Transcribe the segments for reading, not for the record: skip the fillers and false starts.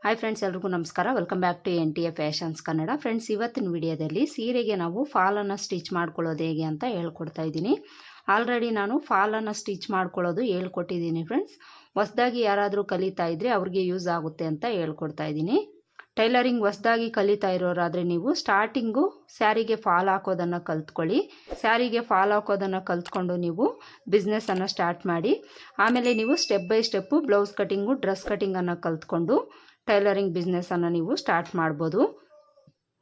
Hi friends, ಎಲ್ರಿಗೂ ನಮಸ್ಕಾರ. Welcome back to NTA fashions Kannada. Friends, ಇವತ್ತಿನ ವಿಡಿಯೋದಲ್ಲಿ ಸೀರೆಗೆ ನಾವು ಫಾಲನ್ನು ಸ್ಟಿಚ್ ಮಾಡ್ಕೊಳ್ಳೋದು ಹೇಗೆ ಅಂತ ಹೇಳ್ಕೊಡ್ತಾ ಇದ್ದೀನಿ. ಆಲ್ರೆಡಿ ನಾನು ಫಾಲನ್ನು ಸ್ಟಿಚ್ ಮಾಡ್ಕೊಳ್ಳೋದು ಹೇಳ್ಕೊಟ್ಟಿದ್ದೀನಿ ಫ್ರೆಂಡ್ಸ್. ಹೊಸದಾಗಿ ಯಾರಾದರೂ ಕಲಿತಾ ಇದ್ದರೆ ಅವ್ರಿಗೆ ಯೂಸ್ ಆಗುತ್ತೆ ಅಂತ ಹೇಳ್ಕೊಡ್ತಾ ಇದ್ದೀನಿ. ಟೈಲರಿಂಗ್ ಹೊಸದಾಗಿ ಕಲಿತಾ ಇರೋರಾದರೆ ನೀವು ಸ್ಟಾರ್ಟಿಂಗು ಸ್ಯಾರಿಗೆ ಫಾಲ್ ಹಾಕೋದನ್ನು ಕಲ್ತ್ಕೊಳ್ಳಿ. ಸ್ಯಾರಿಗೆ ಫಾಲ್ ಹಾಕೋದನ್ನು ಕಲ್ತ್ಕೊಂಡು ನೀವು ಬಿಸ್ನೆಸ್ಸನ್ನು ಸ್ಟಾರ್ಟ್ ಮಾಡಿ. ಆಮೇಲೆ ನೀವು step by step blouse cutting, dress ಕಟಿಂಗನ್ನು ಕಲ್ತ್ಕೊಂಡು ಟೈಲರಿಂಗ್ ಬಿಸ್ನೆಸ್ಸನ್ನು ನೀವು ಸ್ಟಾರ್ಟ್ ಮಾಡ್ಬೋದು.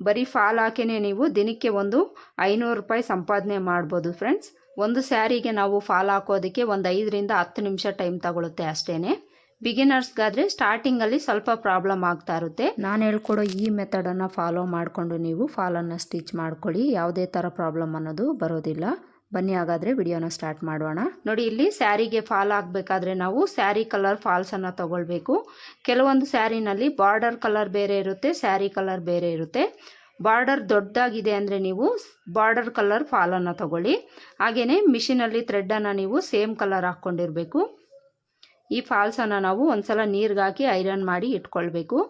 ಬರೀ ಫಾಲ್ ಹಾಕಿನೇ ನೀವು ದಿನಕ್ಕೆ ಒಂದು 500 ರೂಪಾಯಿ ಸಂಪಾದನೆ ಮಾಡ್ಬೋದು ಫ್ರೆಂಡ್ಸ್. ಒಂದು ಸ್ಯಾರಿಗೆ ನಾವು ಫಾಲ್ ಹಾಕೋದಕ್ಕೆ ಒಂದು 5 ರಿಂದ 10 ನಿಮಿಷ ಟೈಮ್ ತಗೊಳುತ್ತೆ ಅಷ್ಟೇ. ಬಿಗಿನರ್ಸ್ಗಾದರೆ ಸ್ಟಾರ್ಟಿಂಗಲ್ಲಿ ಸ್ವಲ್ಪ ಪ್ರಾಬ್ಲಮ್ ಆಗ್ತಾ ಇರುತ್ತೆ. ನಾನು ಹೇಳ್ಕೊಡೋ ಈ ಮೆಥಡನ್ನು ಫಾಲೋ ಮಾಡಿಕೊಂಡು ನೀವು ಫಾಲನ್ನು ಸ್ಟಿಚ್ ಮಾಡ್ಕೊಳ್ಳಿ. ಯಾವುದೇ ಥರ ಪ್ರಾಬ್ಲಮ್ ಅನ್ನೋದು ಬರೋದಿಲ್ಲ. ಬನ್ನಿ ಹಾಗಾದರೆ ವಿಡಿಯೋನ ಸ್ಟಾರ್ಟ್ ಮಾಡೋಣ. ನೋಡಿ, ಇಲ್ಲಿ ಸ್ಯಾರಿಗೆ ಫಾಲ್ ಹಾಕಬೇಕಾದ್ರೆ ನಾವು ಸ್ಯಾರಿ ಕಲರ್ ಫಾಲ್ಸನ್ನು ತಗೊಳ್ಬೇಕು. ಕೆಲವೊಂದು ಸ್ಯಾರಿನಲ್ಲಿ ಬಾರ್ಡರ್ ಕಲರ್ ಬೇರೆ ಇರುತ್ತೆ, ಸ್ಯಾರಿ ಕಲರ್ ಬೇರೆ ಇರುತ್ತೆ. ಬಾರ್ಡರ್ ದೊಡ್ಡದಾಗಿದೆ ಅಂದರೆ ನೀವು ಬಾರ್ಡರ್ ಕಲರ್ ಫಾಲನ್ನು ತಗೊಳ್ಳಿ. ಹಾಗೆಯೇ ಮಿಷಿನಲ್ಲಿ ಥ್ರೆಡ್ಡನ್ನು ನೀವು ಸೇಮ್ ಕಲರ್ ಹಾಕ್ಕೊಂಡಿರಬೇಕು. ಈ ಫಾಲ್ಸನ್ನು ನಾವು ಒಂದ್ಸಲ ನೀರಿಗೆ ಹಾಕಿ ಐರನ್ ಮಾಡಿ ಇಟ್ಕೊಳ್ಬೇಕು.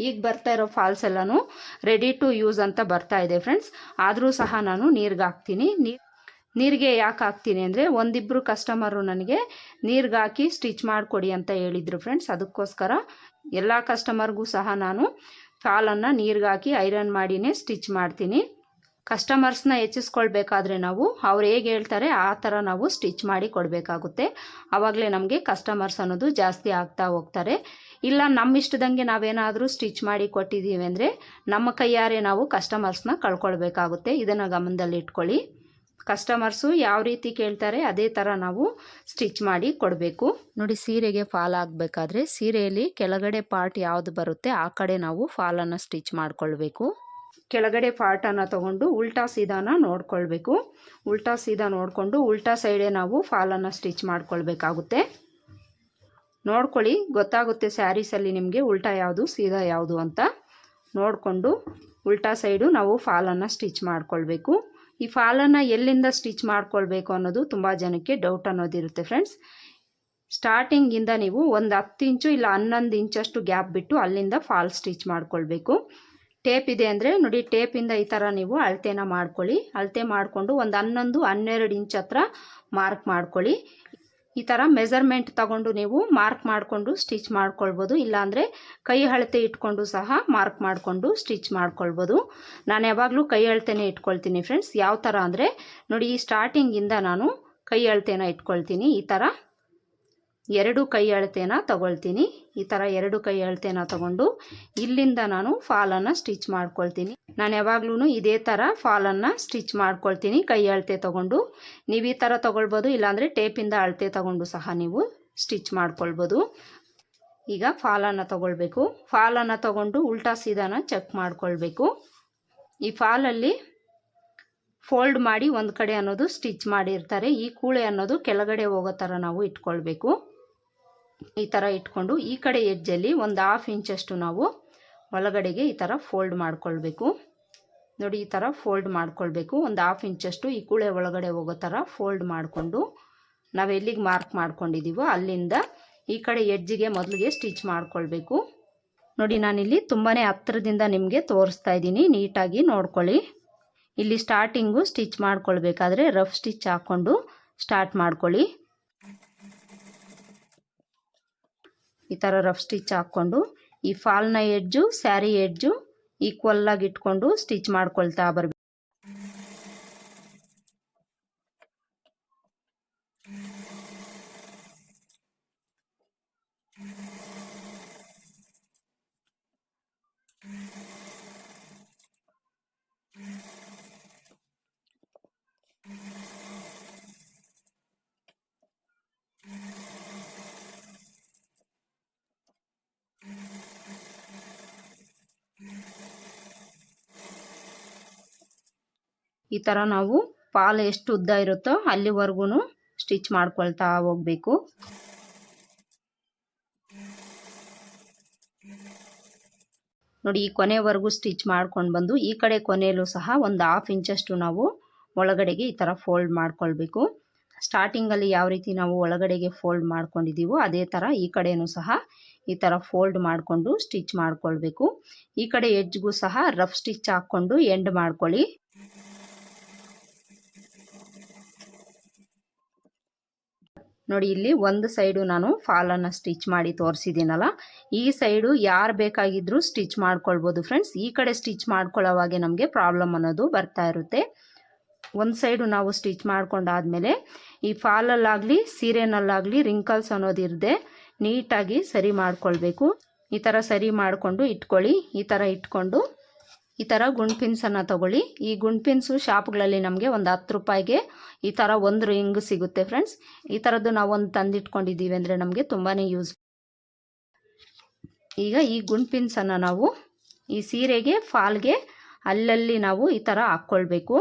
ಈಗ ಬರ್ತಾ ಇರೋ ಫಾಲ್ಸ್ ಎಲ್ಲನೂ ರೆಡಿ ಟು ಯೂಸ್ ಅಂತ ಬರ್ತಾ ಇದೆ ಫ್ರೆಂಡ್ಸ್. ಆದರೂ ಸಹ ನಾನು ನೀರಿಗೆ ಹಾಕ್ತೀನಿ. ನೀರಿಗೆ ಯಾಕೆ ಹಾಕ್ತೀನಿ ಅಂದರೆ, ಒಂದಿಬ್ಬರು ಕಸ್ಟಮರು ನನಗೆ ನೀರಿಗೆ ಹಾಕಿ ಸ್ಟಿಚ್ ಮಾಡಿಕೊಡಿ ಅಂತ ಹೇಳಿದರು ಫ್ರೆಂಡ್ಸ್. ಅದಕ್ಕೋಸ್ಕರ ಎಲ್ಲ ಕಸ್ಟಮರ್ಗೂ ಸಹ ನಾನು ಫಾಲನ್ನು ನೀರಿಗೆ ಹಾಕಿ ಐರನ್ ಮಾಡಿನೇ ಸ್ಟಿಚ್ ಮಾಡ್ತೀನಿ. ಕಸ್ಟಮರ್ಸ್ನ ಹೆಚ್ಚಿಸ್ಕೊಳ್ಬೇಕಾದ್ರೆ ನಾವು ಅವ್ರು ಹೇಗೆ ಹೇಳ್ತಾರೆ ಆ ಥರ ನಾವು ಸ್ಟಿಚ್ ಮಾಡಿ ಕೊಡಬೇಕಾಗುತ್ತೆ. ಆವಾಗಲೇ ನಮಗೆ ಕಸ್ಟಮರ್ಸ್ ಅನ್ನೋದು ಜಾಸ್ತಿ ಆಗ್ತಾ ಹೋಗ್ತಾರೆ. ಇಲ್ಲ ನಮ್ಮ ಇಷ್ಟದಂಗೆ ನಾವೇನಾದರೂ ಸ್ಟಿಚ್ ಮಾಡಿ ಕೊಟ್ಟಿದ್ದೀವಿ ಅಂದರೆ ನಮ್ಮ ಕೈಯಾರೆ ನಾವು ಕಸ್ಟಮರ್ಸ್ನ ಕಳ್ಕೊಳ್ಬೇಕಾಗುತ್ತೆ. ಇದನ್ನು ಗಮನದಲ್ಲಿ ಇಟ್ಕೊಳ್ಳಿ. ಕಸ್ಟಮರ್ಸು ಯಾವ ರೀತಿ ಕೇಳ್ತಾರೆ ಅದೇ ಥರ ನಾವು ಸ್ಟಿಚ್ ಮಾಡಿ ಕೊಡಬೇಕು. ನೋಡಿ, ಸೀರೆಗೆ ಫಾಲ್ ಆಗಬೇಕಾದ್ರೆ ಸೀರೆಯಲ್ಲಿ ಕೆಳಗಡೆ ಪಾರ್ಟ್ ಯಾವುದು ಬರುತ್ತೆ ಆ ಕಡೆ ನಾವು ಫಾಲನ್ನು ಸ್ಟಿಚ್ ಮಾಡಿಕೊಳ್ಬೇಕು. ಕೆಳಗಡೆ ಪಾರ್ಟನ್ನು ತಗೊಂಡು ಉಲ್ಟಾ ಸೀದಾನ ನೋಡ್ಕೊಳ್ಬೇಕು. ಉಲ್ಟಾ ಸೀದಾ ನೋಡಿಕೊಂಡು ಉಲ್ಟಾ ಸೈಡೇ ನಾವು ಫಾಲನ್ನು ಸ್ಟಿಚ್ ಮಾಡ್ಕೊಳ್ಬೇಕಾಗುತ್ತೆ. ನೋಡ್ಕೊಳ್ಳಿ, ಗೊತ್ತಾಗುತ್ತೆ ಸ್ಯಾರೀಸಲ್ಲಿ ನಿಮಗೆ ಉಲ್ಟಾ ಯಾವುದು ಸೀದಾ ಯಾವುದು ಅಂತ. ನೋಡಿಕೊಂಡು ಉಲ್ಟಾ ಸೈಡು ನಾವು ಫಾಲನ್ನು ಸ್ಟಿಚ್ ಮಾಡ್ಕೊಳ್ಬೇಕು. ಈ ಫಾಲನ್ನು ಎಲ್ಲಿಂದ ಸ್ಟಿಚ್ ಮಾಡ್ಕೊಳ್ಬೇಕು ಅನ್ನೋದು ತುಂಬ ಜನಕ್ಕೆ ಡೌಟ್ ಅನ್ನೋದಿರುತ್ತೆ ಫ್ರೆಂಡ್ಸ್. ಸ್ಟಾರ್ಟಿಂಗಿಂದ ನೀವು ಒಂದು 10 ಇಂಚು ಇಲ್ಲ 11 ಇಂಚಷ್ಟು ಗ್ಯಾಪ್ ಬಿಟ್ಟು ಅಲ್ಲಿಂದ ಫಾಲ್ ಸ್ಟಿಚ್ ಮಾಡ್ಕೊಳ್ಬೇಕು. ಟೇಪ್ ಇದೆ ಅಂದರೆ ನೋಡಿ, ಟೇಪಿಂದ ಈ ಥರ ನೀವು ಅಳತೆನ ಮಾಡ್ಕೊಳ್ಳಿ. ಅಳತೆ ಮಾಡಿಕೊಂಡು ಒಂದು 11-12 ಇಂಚ್ ಹತ್ರ ಮಾರ್ಕ್ ಮಾಡ್ಕೊಳ್ಳಿ. ಈ ಥರ ಮೆಜರ್ಮೆಂಟ್ ತಗೊಂಡು ನೀವು ಮಾರ್ಕ್ ಮಾಡಿಕೊಂಡು ಸ್ಟಿಚ್ ಮಾಡ್ಕೊಳ್ಬೋದು. ಇಲ್ಲಾಂದರೆ ಕೈ ಅಳತೆ ಇಟ್ಕೊಂಡು ಸಹ ಮಾರ್ಕ್ ಮಾಡಿಕೊಂಡು ಸ್ಟಿಚ್ ಮಾಡ್ಕೊಳ್ಬೋದು. ನಾನು ಯಾವಾಗಲೂ ಕೈ ಅಳತೆನೇ ಇಟ್ಕೊಳ್ತೀನಿ ಫ್ರೆಂಡ್ಸ್. ಯಾವ ಥರ ಅಂದರೆ ನೋಡಿ, ಈ ಸ್ಟಾರ್ಟಿಂಗಿಂದ ನಾನು ಕೈ ಅಳತೆನ ಇಟ್ಕೊಳ್ತೀನಿ. ಈ ಥರ 2 ಕೈ ಅಳತೆನ ತಗೊಳ್ತೀನಿ. ಈ ಥರ 2 ಕೈ ಅಳತೆನ ತಗೊಂಡು ಇಲ್ಲಿಂದ ನಾನು ಫಾಲನ್ನು ಸ್ಟಿಚ್ ಮಾಡ್ಕೊಳ್ತೀನಿ. ನಾನು ಯಾವಾಗ್ಲೂ ಇದೇ ಥರ ಫಾಲನ್ನು ಸ್ಟಿಚ್ ಮಾಡ್ಕೊಳ್ತೀನಿ ಕೈ ಅಳತೆ ತಗೊಂಡು. ನೀವು ಈ ಥರ ತಗೊಳ್ಬೋದು, ಇಲ್ಲಾಂದರೆ ಟೇಪಿಂದ ಅಳತೆ ತಗೊಂಡು ಸಹ ನೀವು ಸ್ಟಿಚ್ ಮಾಡ್ಕೊಳ್ಬೋದು. ಈಗ ಫಾಲನ್ನು ತಗೊಳ್ಬೇಕು. ಫಾಲನ್ನು ತಗೊಂಡು ಉಲ್ಟಾ ಸೀದಾನ ಚೆಕ್ ಮಾಡ್ಕೊಳ್ಬೇಕು. ಈ ಫಾಲಲ್ಲಿ ಫೋಲ್ಡ್ ಮಾಡಿ ಒಂದು ಕಡೆ ಅನ್ನೋದು ಸ್ಟಿಚ್ ಮಾಡಿರ್ತಾರೆ. ಈ ಕೂಳೆ ಅನ್ನೋದು ಕೆಳಗಡೆ ಹೋಗೋ ಥರ ನಾವು ಇಟ್ಕೊಳ್ಬೇಕು. ಈ ಥರ ಇಟ್ಕೊಂಡು ಈ ಕಡೆ ಎಡ್ಜಲ್ಲಿ ಒಂದು 1/2 ಇಂಚಷ್ಟು ನಾವು ಒಳಗಡೆಗೆ ಈ ಥರ ಫೋಲ್ಡ್ ಮಾಡ್ಕೊಳ್ಬೇಕು. ನೋಡಿ, ಈ ಥರ ಫೋಲ್ಡ್ ಮಾಡ್ಕೊಳ್ಬೇಕು. ಒಂದು 1/2 ಇಂಚಷ್ಟು ಈ ಕೂಳೆ ಒಳಗಡೆ ಹೋಗೋ ಥರ ಫೋಲ್ಡ್ ಮಾಡಿಕೊಂಡು ನಾವು ಎಲ್ಲಿಗೆ ಮಾರ್ಕ್ ಮಾಡ್ಕೊಂಡಿದ್ದೀವೋ ಅಲ್ಲಿಂದ ಈ ಕಡೆ ಎಡ್ಜಿಗೆ ಮೊದಲಿಗೆ ಸ್ಟಿಚ್ ಮಾಡ್ಕೊಳ್ಬೇಕು. ನೋಡಿ, ನಾನಿಲ್ಲಿ ತುಂಬಾ ಹತ್ತಿರದಿಂದ ನಿಮಗೆ ತೋರಿಸ್ತಾ ಇದ್ದೀನಿ, ನೀಟಾಗಿ ನೋಡ್ಕೊಳ್ಳಿ. ಇಲ್ಲಿ ಸ್ಟಾರ್ಟಿಂಗು ಸ್ಟಿಚ್ ಮಾಡ್ಕೊಳ್ಬೇಕಾದ್ರೆ ರಫ್ ಸ್ಟಿಚ್ ಹಾಕ್ಕೊಂಡು ಸ್ಟಾರ್ಟ್ ಮಾಡ್ಕೊಳ್ಳಿ. ಈ ಥರ ರಫ್ ಸ್ಟಿಚ್ ಹಾಕ್ಕೊಂಡು ಈ ಫಾಲ್ನ ಎಡ್ಜು ಸ್ಯಾರಿ ಎಡ್ಜು ಈಕ್ವಲ್ ಆಗಿ ಇಟ್ಕೊಂಡು ಸ್ಟಿಚ್ ಮಾಡ್ಕೊಳ್ತಾ ಬರಬೇಕು. ಈ ಥರ ನಾವು ಫಾಲ್ ಎಷ್ಟು ಉದ್ದ ಇರುತ್ತೋ ಅಲ್ಲಿವರೆಗೂ ಸ್ಟಿಚ್ ಮಾಡ್ಕೊಳ್ತಾ ಹೋಗಬೇಕು. ನೋಡಿ, ಈ ಕೊನೆವರೆಗೂ ಸ್ಟಿಚ್ ಮಾಡ್ಕೊಂಡು ಬಂದು ಈ ಕಡೆ ಕೊನೆಯಲ್ಲೂ ಸಹ ಒಂದು 1/2 ಇಂಚಷ್ಟು ನಾವು ಒಳಗಡೆಗೆ ಈ ಥರ ಫೋಲ್ಡ್ ಮಾಡ್ಕೊಳ್ಬೇಕು. ಸ್ಟಾರ್ಟಿಂಗಲ್ಲಿ ಯಾವ ರೀತಿ ನಾವು ಒಳಗಡೆಗೆ ಫೋಲ್ಡ್ ಮಾಡ್ಕೊಂಡಿದ್ದೀವೋ ಅದೇ ಥರ ಈ ಕಡೆಯೂ ಸಹ ಈ ಥರ ಫೋಲ್ಡ್ ಮಾಡಿಕೊಂಡು ಸ್ಟಿಚ್ ಮಾಡ್ಕೊಳ್ಬೇಕು. ಈ ಕಡೆ ಎಡ್ಜ್ಗೂ ಸಹ ರಫ್ ಸ್ಟಿಚ್ ಹಾಕ್ಕೊಂಡು ಎಂಡ್ ಮಾಡ್ಕೊಳ್ಳಿ. ನೋಡಿ ಇಲ್ಲಿ ಒಂದು ಸೈಡು ನಾನು ಫಾಲನ್ನು ಸ್ಟಿಚ್ ಮಾಡಿ ತೋರಿಸಿದ್ದೀನಲ್ಲ, ಈ ಸೈಡು ಯಾರು ಬೇಕಾಗಿದ್ರೂ ಸ್ಟಿಚ್ ಮಾಡ್ಕೊಳ್ಬೋದು ಫ್ರೆಂಡ್ಸ್. ಈ ಕಡೆ ಸ್ಟಿಚ್ ಮಾಡ್ಕೊಳ್ಳೋವಾಗೆ ನಮಗೆ ಪ್ರಾಬ್ಲಮ್ ಅನ್ನೋದು ಬರ್ತಾ ಇರುತ್ತೆ. ಒಂದು ಸೈಡು ನಾವು ಸ್ಟಿಚ್ ಮಾಡ್ಕೊಂಡಾದ್ಮೇಲೆ ಈ ಫಾಲಲ್ಲಾಗಲಿ ಸೀರೆನಲ್ಲಾಗಲಿ ರಿಂಕಲ್ಸ್ ಅನ್ನೋದು ಇರದೆ ನೀಟಾಗಿ ಸರಿ ಮಾಡ್ಕೊಳ್ಬೇಕು. ಈ ಥರ ಸರಿ ಮಾಡಿಕೊಂಡು ಇಟ್ಕೊಳ್ಳಿ. ಈ ಥರ ಇಟ್ಕೊಂಡು ಈ ಥರ ಗುಂಡ್ ಪಿನ್ಸನ್ನು ತಗೊಳ್ಳಿ. ಈ ಗುಂಡ್ ಪಿನ್ಸು ಶಾಪ್ಗಳಲ್ಲಿ ನಮಗೆ ಒಂದು 10 ರೂಪಾಯಿಗೆ ಈ ಥರ ಒಂದು ರಿಂಗ್ ಸಿಗುತ್ತೆ ಫ್ರೆಂಡ್ಸ್. ಈ ಥರದ್ದು ನಾವು ಒಂದು ತಂದಿಟ್ಕೊಂಡಿದ್ದೀವಿ ಅಂದರೆ ನಮಗೆ ತುಂಬಾ ಯೂಸ್. ಈಗ ಈ ಗುಂಡ್ ಪಿನ್ಸನ್ನು ನಾವು ಈ ಸೀರೆಗೆ ಫಾಲ್ಗೆ ಅಲ್ಲಲ್ಲಿ ನಾವು ಈ ಥರ ಹಾಕ್ಕೊಳ್ಬೇಕು.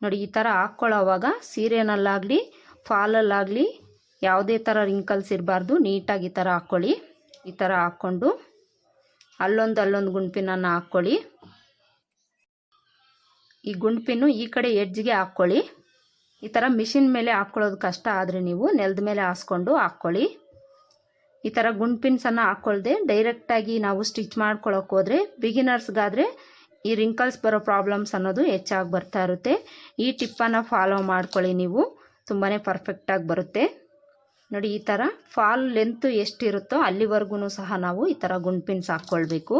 ನೋಡಿ ಈ ಥರ ಹಾಕ್ಕೊಳ್ಳೋವಾಗ ಸೀರೆನಲ್ಲಾಗಲಿ ಫಾಲಲ್ಲಾಗಲಿ ಯಾವುದೇ ಥರ ರಿಂಕಲ್ಸ್ ಇರಬಾರ್ದು. ನೀಟಾಗಿ ಈ ಥರ ಹಾಕ್ಕೊಳ್ಳಿ. ಈ ಥರ ಹಾಕ್ಕೊಂಡು ಅಲ್ಲೊಂದು ಗುಂಡ್ಪಿನನ್ನು ಹಾಕ್ಕೊಳ್ಳಿ. ಈ ಗುಂಡ್ಪಿನ್ನು ಈ ಕಡೆ ಎಡ್ಜ್ಗೆ ಹಾಕ್ಕೊಳ್ಳಿ. ಈ ಥರ ಮಿಷಿನ್ ಮೇಲೆ ಹಾಕ್ಕೊಳ್ಳೋದು ಕಷ್ಟ ಆದರೆ ನೀವು ನೆಲದ ಮೇಲೆ ಹಾಸ್ಕೊಂಡು ಹಾಕ್ಕೊಳ್ಳಿ. ಈ ಥರ ಗುಂಡ್ಪಿನ್ಸನ್ನು ಹಾಕ್ಕೊಳ್ದೆ ಡೈರೆಕ್ಟಾಗಿ ನಾವು ಸ್ಟಿಚ್ ಮಾಡ್ಕೊಳ್ಳೋಕೆ ಹೋದರೆ ಬಿಗಿನರ್ಸ್ಗಾದರೆ ಈ ರಿಂಕಲ್ಸ್ ಬರೋ ಪ್ರಾಬ್ಲಮ್ಸ್ ಅನ್ನೋದು ಹೆಚ್ಚಾಗಿ ಬರ್ತಾ ಇರುತ್ತೆ. ಈ ಟಿಪ್ಪನ್ನು ಫಾಲೋ ಮಾಡ್ಕೊಳ್ಳಿ, ನೀವು ತುಂಬಾ ಪರ್ಫೆಕ್ಟಾಗಿ ಬರುತ್ತೆ. ನೋಡಿ ಈ ಥರ ಫಾಲ್ ಲೆಂತ್ ಎಷ್ಟಿರುತ್ತೋ ಅಲ್ಲಿವರೆಗೂ ಸಹ ನಾವು ಈ ಥರ ಗುಂಡ್ ಪಿನ್ಸ್ ಹಾಕ್ಕೊಳ್ಬೇಕು.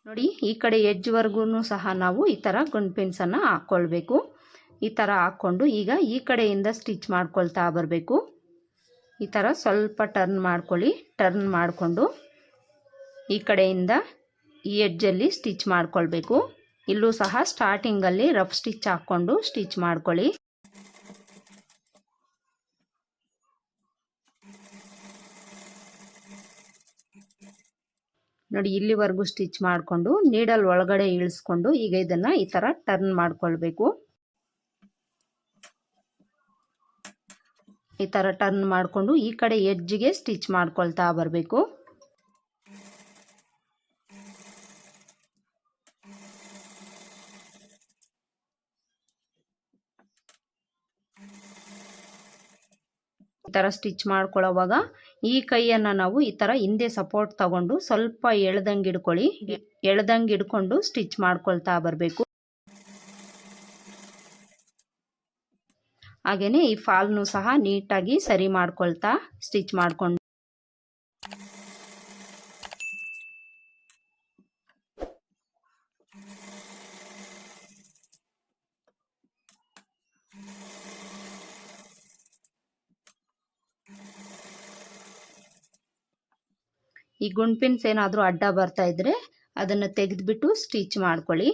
ನೋಡಿ ಈ ಕಡೆ ಎಡ್ಜ್ವರೆಗೂ ಸಹ ನಾವು ಈ ಥರ ಗುಂಡ್ ಪಿನ್ಸನ್ನು ಹಾಕ್ಕೊಳ್ಬೇಕು. ಈ ಥರ ಹಾಕ್ಕೊಂಡು ಈಗ ಈ ಕಡೆಯಿಂದ ಸ್ಟಿಚ್ ಮಾಡ್ಕೊಳ್ತಾ ಬರಬೇಕು. ಈ ಥರ ಸ್ವಲ್ಪ ಟರ್ನ್ ಮಾಡ್ಕೊಳ್ಳಿ. ಟರ್ನ್ ಮಾಡಿಕೊಂಡು ಈ ಕಡೆಯಿಂದ ಈ ಎಡ್ಜಲ್ಲಿ ಸ್ಟಿಚ್ ಮಾಡ್ಕೊಳ್ಬೇಕು. ಇಲ್ಲೂ ಸಹ ಸ್ಟಾರ್ಟಿಂಗಲ್ಲಿ ರಫ್ ಸ್ಟಿಚ್ ಹಾಕ್ಕೊಂಡು ಸ್ಟಿಚ್ ಮಾಡ್ಕೊಳ್ಳಿ. ನೋಡಿ ಇಲ್ಲಿವರೆಗೂ ಸ್ಟಿಚ್ ಮಾಡಿಕೊಂಡು ನೀಡಲ್ ಒಳಗಡೆ ಇಳಿಸ್ಕೊಂಡು ಈಗ ಇದನ್ನು ಈ ಥರ ಟರ್ನ್ ಮಾಡ್ಕೊಳ್ಬೇಕು. ಈ ಥರ ಟರ್ನ್ ಮಾಡಿಕೊಂಡು ಈ ಕಡೆ ಎಡ್ಜ್ಗೆ ಸ್ಟಿಚ್ ಮಾಡ್ಕೊಳ್ತಾ ಬರಬೇಕು. ಈ ಥರ ಸ್ಟಿಚ್ ಮಾಡ್ಕೊಳ್ಳೋವಾಗ ಈ ಕೈಯನ್ನು ನಾವು ಈ ಥರ ಹಿಂದೆ ಸಪೋರ್ಟ್ ತಗೊಂಡು ಸ್ವಲ್ಪ ಎಳ್ದಂಗೆ ಹಿಡ್ಕೊಳ್ಳಿ. ಎಳ್ದಂಗೆ ಹಿಡ್ಕೊಂಡು ಸ್ಟಿಚ್ ಮಾಡ್ಕೊಳ್ತಾ ಬರಬೇಕು. ಹಾಗೆಯೇ ಈ ಫಾಲ್ನು ಸಹ ನೀಟಾಗಿ ಸರಿ ಮಾಡ್ಕೊಳ್ತಾ ಸ್ಟಿಚ್ ಮಾಡ್ಕೊಂಡು ಈ ಗುಂಡ್ ಪಿನ್ಸ್ ಏನಾದರೂ ಅಡ್ಡ ಬರ್ತಾ ಇದ್ದರೆ ಅದನ್ನು ತೆಗೆದುಬಿಟ್ಟು ಸ್ಟಿಚ್ ಮಾಡ್ಕೊಳ್ಳಿ.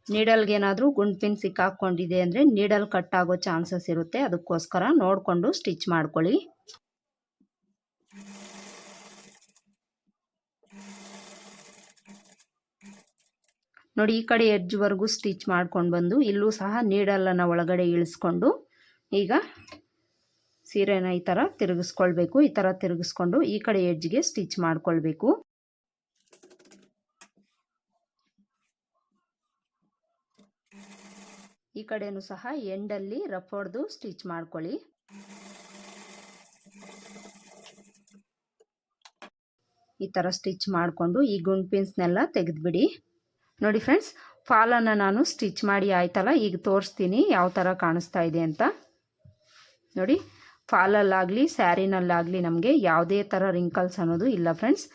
ನೀಡಲ್ಗೆ ಏನಾದರೂ ಗುಂಡ್ ಪಿನ್ ಸಿಕ್ಕಾಕೊಂಡಿದೆ ಅಂದರೆ ನೀಡಲ್ ಕಟ್ ಆಗೋ ಚಾನ್ಸಸ್ ಇರುತ್ತೆ. ಅದಕ್ಕೋಸ್ಕರ ನೋಡಿಕೊಂಡು ಸ್ಟಿಚ್ ಮಾಡ್ಕೊಳ್ಳಿ. ನೋಡಿ ಈ ಕಡೆ ಎಡ್ಜ್ವರೆಗೂ ಸ್ಟಿಚ್ ಮಾಡ್ಕೊಂಡು ಬಂದು ಇಲ್ಲೂ ಸಹ ನೀಡಲನ್ನು ಒಳಗಡೆ ಇಳಿಸ್ಕೊಂಡು ಈಗ ಸೀರೆನ ಈ ಥರ ತಿರುಗಿಸ್ಕೊಳ್ಬೇಕು. ಈ ಥರ ತಿರುಗಿಸ್ಕೊಂಡು ಈ ಕಡೆ ಎಡ್ಜ್ಗೆ ಸ್ಟಿಚ್ ಮಾಡ್ಕೊಳ್ಬೇಕು. ಈ ಕಡೆನೂ ಸಹ ಎಂಡಲ್ಲಿ ರಫ್ ಹೊಡೆದು ಸ್ಟಿಚ್ ಮಾಡ್ಕೊಳ್ಳಿ. ಈ ಥರ ಸ್ಟಿಚ್ ಮಾಡಿಕೊಂಡು ಈ ಗುಂಡ್ ಪಿನ್ಸ್ನೆಲ್ಲ ತೆಗೆದುಬಿಡಿ. ನೋಡಿ ಫ್ರೆಂಡ್ಸ್, ಫಾಲನ್ನು ನಾನು ಸ್ಟಿಚ್ ಮಾಡಿ ಆಯ್ತಲ್ಲ, ಈಗ ತೋರಿಸ್ತೀನಿ ಯಾವ ಥರ ಕಾಣಿಸ್ತಾ ಇದೆ ಅಂತ. ನೋಡಿ ಫಾಲಲ್ಲಾಗಲಿ ಸ್ಯಾರಿನಲ್ಲಾಗಲಿ ನಮಗೆ ಯಾವುದೇ ಥರ ರಿಂಕಲ್ಸ್ ಅನ್ನೋದು ಇಲ್ಲ ಫ್ರೆಂಡ್ಸ್.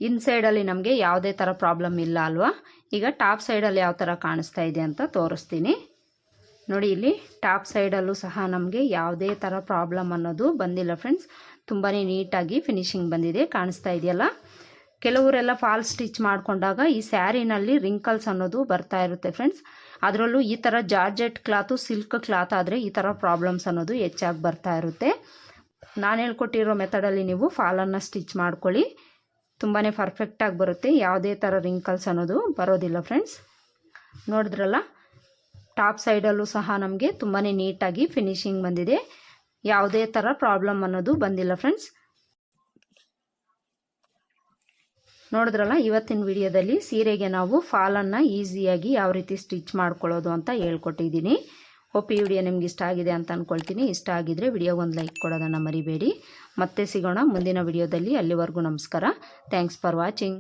ಇನ್ಸೈಡಲ್ಲಿ ನಮಗೆ ಯಾವುದೇ ಥರ ಪ್ರಾಬ್ಲಮ್ ಇಲ್ಲ ಅಲ್ವಾ. ಈಗ ಟಾಪ್ ಸೈಡಲ್ಲಿ ಯಾವ ಥರ ಕಾಣಿಸ್ತಾ ಇದೆ ಅಂತ ತೋರಿಸ್ತೀನಿ. ನೋಡಿ ಇಲ್ಲಿ ಟಾಪ್ ಸೈಡಲ್ಲೂ ಸಹ ನಮಗೆ ಯಾವುದೇ ಥರ ಪ್ರಾಬ್ಲಮ್ ಅನ್ನೋದು ಬಂದಿಲ್ಲ ಫ್ರೆಂಡ್ಸ್. ತುಂಬಾ ನೀಟಾಗಿ ಫಿನಿಶಿಂಗ್ ಬಂದಿದೆ, ಕಾಣಿಸ್ತಾ ಇದೆಯಲ್ಲ. ಕೆಲವರೆಲ್ಲ ಫಾಲ್ ಸ್ಟಿಚ್ ಮಾಡಿಕೊಂಡಾಗ ಈ ಸ್ಯಾರಿನಲ್ಲಿ ರಿಂಕಲ್ಸ್ ಅನ್ನೋದು ಬರ್ತಾ ಇರುತ್ತೆ ಫ್ರೆಂಡ್ಸ್. ಅದರಲ್ಲೂ ಈ ಥರ ಜಾರ್ಜೆಟ್ ಕ್ಲಾತು ಸಿಲ್ಕ್ ಕ್ಲಾತ್ ಆದರೆ ಈ ಥರ ಪ್ರಾಬ್ಲಮ್ಸ್ ಅನ್ನೋದು ಹೆಚ್ಚಾಗಿ ಬರ್ತಾ ಇರುತ್ತೆ. ನಾನು ಹೇಳ್ಕೊಟ್ಟಿರೋ ಮೆಥಡಲ್ಲಿ ನೀವು ಫಾಲನ್ನು ಸ್ಟಿಚ್ ಮಾಡ್ಕೊಳ್ಳಿ, ತುಂಬಾ ಪರ್ಫೆಕ್ಟಾಗಿ ಬರುತ್ತೆ. ಯಾವುದೇ ಥರ ರಿಂಕಲ್ಸ್ ಅನ್ನೋದು ಬರೋದಿಲ್ಲ ಫ್ರೆಂಡ್ಸ್. ನೋಡಿದ್ರಲ್ಲ, ಟಾಪ್ ಸೈಡಲ್ಲೂ ಸಹ ನಮಗೆ ತುಂಬಾ ನೀಟಾಗಿ ಫಿನಿಶಿಂಗ್ ಬಂದಿದೆ. ಯಾವುದೇ ಥರ ಪ್ರಾಬ್ಲಮ್ ಅನ್ನೋದು ಬಂದಿಲ್ಲ ಫ್ರೆಂಡ್ಸ್. ನೋಡಿದ್ರಲ್ಲ, ಇವತ್ತಿನ ವಿಡಿಯೋದಲ್ಲಿ ಸೀರೆಗೆ ನಾವು ಫಾಲನ್ನು ಈಸಿಯಾಗಿ ಯಾವ ರೀತಿ ಸ್ಟಿಚ್ ಮಾಡ್ಕೊಳ್ಳೋದು ಅಂತ ಹೇಳ್ಕೊಟ್ಟಿದ್ದೀನಿ. ಹೋಪ್ ಈ ವಿಡಿಯೋ ನಿಮ್ಗೆ ಇಷ್ಟ ಆಗಿದೆ ಅಂತ ಅಂದ್ಕೊಳ್ತೀನಿ. ಇಷ್ಟ ಆಗಿದ್ರೆ ವಿಡಿಯೋಗೆ ಒಂದು ಲೈಕ್ ಕೊಡೋದನ್ನು ಮರಿಬೇಡಿ. ಮತ್ತೆ ಸಿಗೋಣ ಮುಂದಿನ ವಿಡಿಯೋದಲ್ಲಿ. ಅಲ್ಲಿವರೆಗೂ ನಮಸ್ಕಾರ. Thanks for watching.